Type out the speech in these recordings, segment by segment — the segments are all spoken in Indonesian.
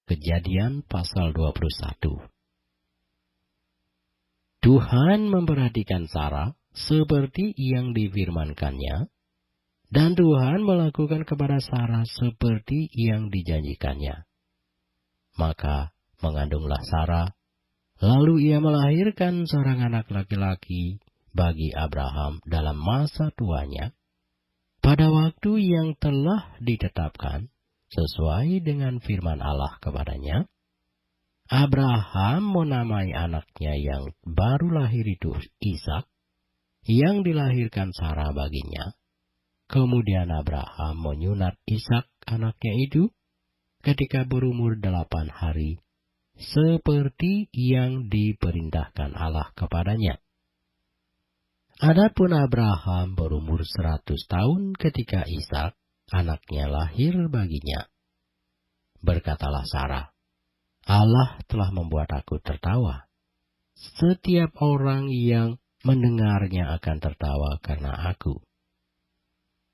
Kejadian pasal 21. Tuhan memperhatikan Sarah seperti yang difirmankannya, dan Tuhan melakukan kepada Sarah seperti yang dijanjikannya. Maka mengandunglah Sarah, lalu ia melahirkan seorang anak laki-laki bagi Abraham dalam masa tuanya, pada waktu yang telah ditetapkan sesuai dengan firman Allah kepadanya. Abraham menamai anaknya yang baru lahir itu Ishak, yang dilahirkan Sarah baginya. Kemudian Abraham menyunat Ishak anaknya itu ketika berumur 8 hari, seperti yang diperintahkan Allah kepadanya. Adapun Abraham berumur 100 tahun ketika Ishak anaknya lahir baginya. Berkatalah Sarah, Allah telah membuat aku tertawa. Setiap orang yang mendengarnya akan tertawa karena aku.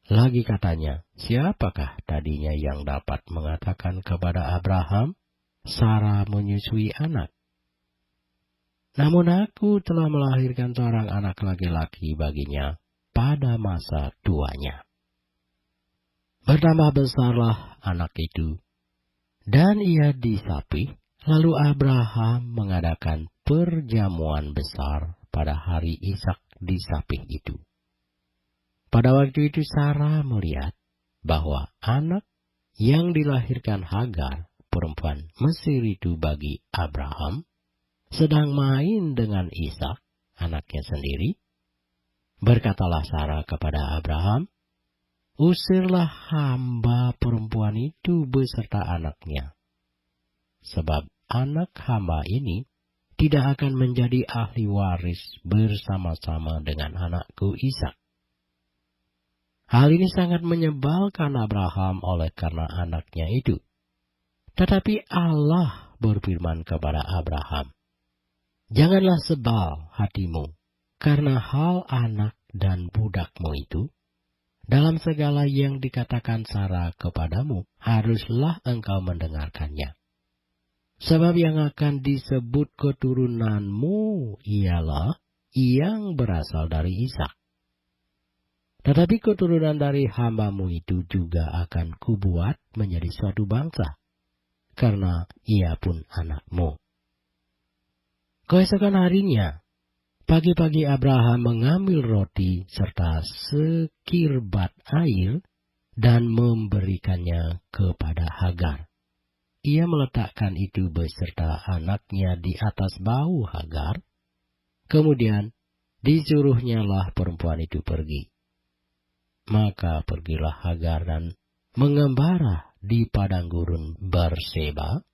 Lagi katanya, siapakah tadinya yang dapat mengatakan kepada Abraham, Sarah menyusui anak? Namun aku telah melahirkan seorang anak laki-laki baginya pada masa tuanya. Bertambah besarlah anak itu, dan ia disapih. Lalu Abraham mengadakan perjamuan besar pada hari Ishak disapih itu. Pada waktu itu Sarah melihat bahwa anak yang dilahirkan Hagar, perempuan Mesir itu bagi Abraham, sedang main dengan Ishak, anaknya sendiri. Berkatalah Sarah kepada Abraham, usirlah hamba perempuan itu beserta anaknya. Sebab anak hamba ini tidak akan menjadi ahli waris bersama-sama dengan anakku Ishak. Hal ini sangat menyebalkan Abraham oleh karena anaknya itu. Tetapi Allah berfirman kepada Abraham, janganlah sebal hatimu karena hal anak dan budakmu itu. Dalam segala yang dikatakan Sarah kepadamu, haruslah engkau mendengarkannya. Sebab yang akan disebut keturunanmu ialah yang berasal dari Ishak. Tetapi keturunan dari hambamu itu juga akan kubuat menjadi suatu bangsa, karena ia pun anakmu. Keesokan harinya, pagi-pagi Abraham mengambil roti serta sekirbat air dan memberikannya kepada Hagar. Ia meletakkan itu beserta anaknya di atas bahu Hagar. Kemudian disuruhnyalah perempuan itu pergi. Maka pergilah Hagar dan mengembara di padang gurun Berseba.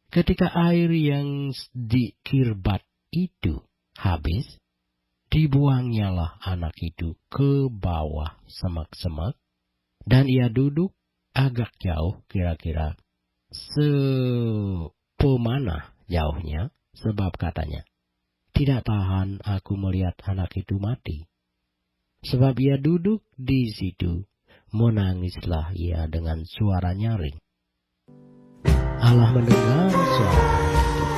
Ketika air yang dikirbat itu habis, dibuangnyalah anak itu ke bawah semak-semak, dan ia duduk agak jauh, kira-kira sepemanah jauhnya, sebab katanya, tidak tahan aku melihat anak itu mati. Sebab ia duduk di situ, menangislah ia dengan suara nyaring. Allah mendengar suara anak itu.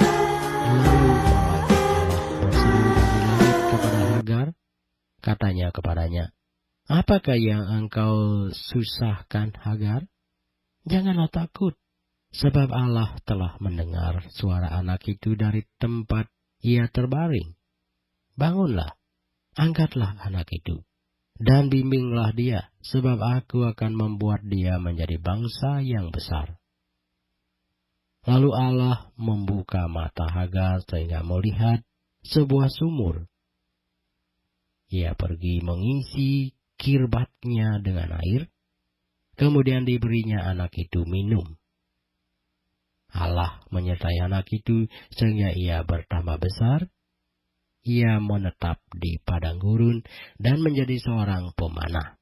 Lalu malaikat Allah berseru dari langit kepada Hagar, katanya kepadanya, apakah yang engkau susahkan Hagar? Janganlah takut. Sebab Allah telah mendengar suara anak itu dari tempat ia terbaring. Bangunlah, angkatlah anak itu, dan bimbinglah dia, sebab aku akan membuat dia menjadi bangsa yang besar. Lalu Allah membuka mata Hagar sehingga melihat sebuah sumur. Ia pergi mengisi kirbatnya dengan air, kemudian diberinya anak itu minum. Allah menyertai anak itu sehingga ia bertambah besar. Ia menetap di padang gurun dan menjadi seorang pemanah.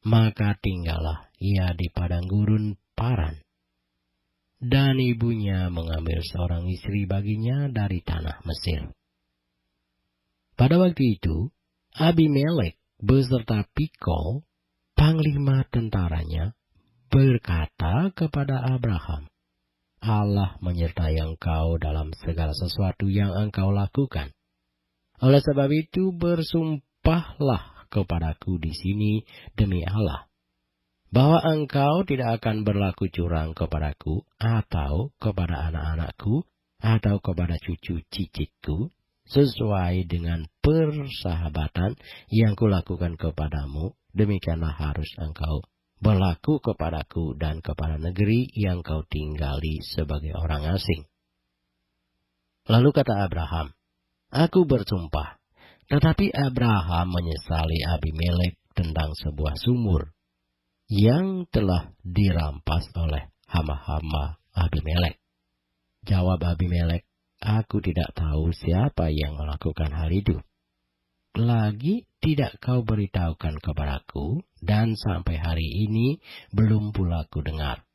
Maka tinggallah ia di padang gurun Paran. Dan ibunya mengambil seorang istri baginya dari tanah Mesir. Pada waktu itu, Abimelek beserta Pikol, panglima tentaranya, berkata kepada Abraham, Allah menyertai engkau dalam segala sesuatu yang engkau lakukan. Oleh sebab itu bersumpahlah kepadaku di sini demi Allah, bahwa engkau tidak akan berlaku curang kepadaku, atau kepada anak-anakku, atau kepada cucu cicitku, sesuai dengan persahabatan yang kulakukan kepadamu. Demikianlah harus engkau berlaku kepadaku dan kepada negeri yang kau tinggali sebagai orang asing. Lalu kata Abraham, aku bersumpah. Tetapi Abraham menyesali Abimelek tentang sebuah sumur yang telah dirampas oleh hamba-hamba Abimelek. Jawab Abimelek, aku tidak tahu siapa yang melakukan hal itu. Lagi tidak kau beritahukan kepadaku, dan sampai hari ini belum pula ku dengar.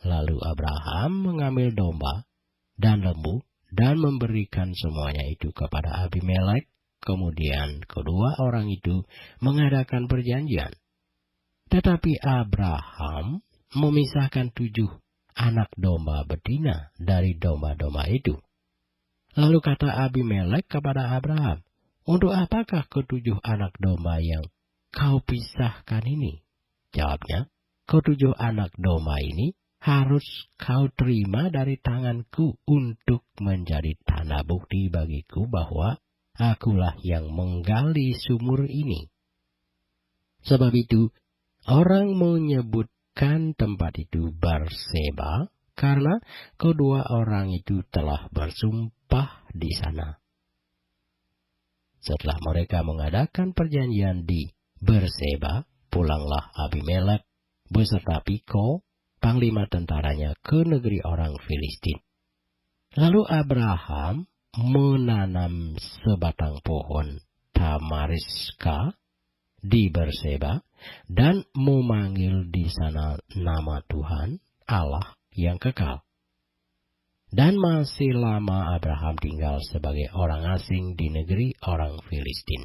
Lalu Abraham mengambil domba dan lembu dan memberikan semuanya itu kepada Abimelek. Kemudian kedua orang itu mengadakan perjanjian. Tetapi Abraham memisahkan 7 anak domba betina dari domba-domba itu. Lalu kata Abimelek kepada Abraham, untuk apakah ke-7 anak domba yang kau pisahkan ini? Jawabnya, ke-7 anak domba ini harus kau terima dari tanganku untuk menjadi tanda bukti bagiku bahwa akulah yang menggali sumur ini. Sebab itu, orang menyebutkan tempat itu Berseba, karena kedua orang itu telah bersumpah di sana. Setelah mereka mengadakan perjanjian di Berseba, pulanglah Abimelek beserta Piko, panglima tentaranya, ke negeri orang Filistin. Lalu Abraham menanam sebatang pohon tamariska di Berseba dan memanggil di sana nama Tuhan Allah yang kekal. Dan masih lama Abraham tinggal sebagai orang asing di negeri orang Filistin.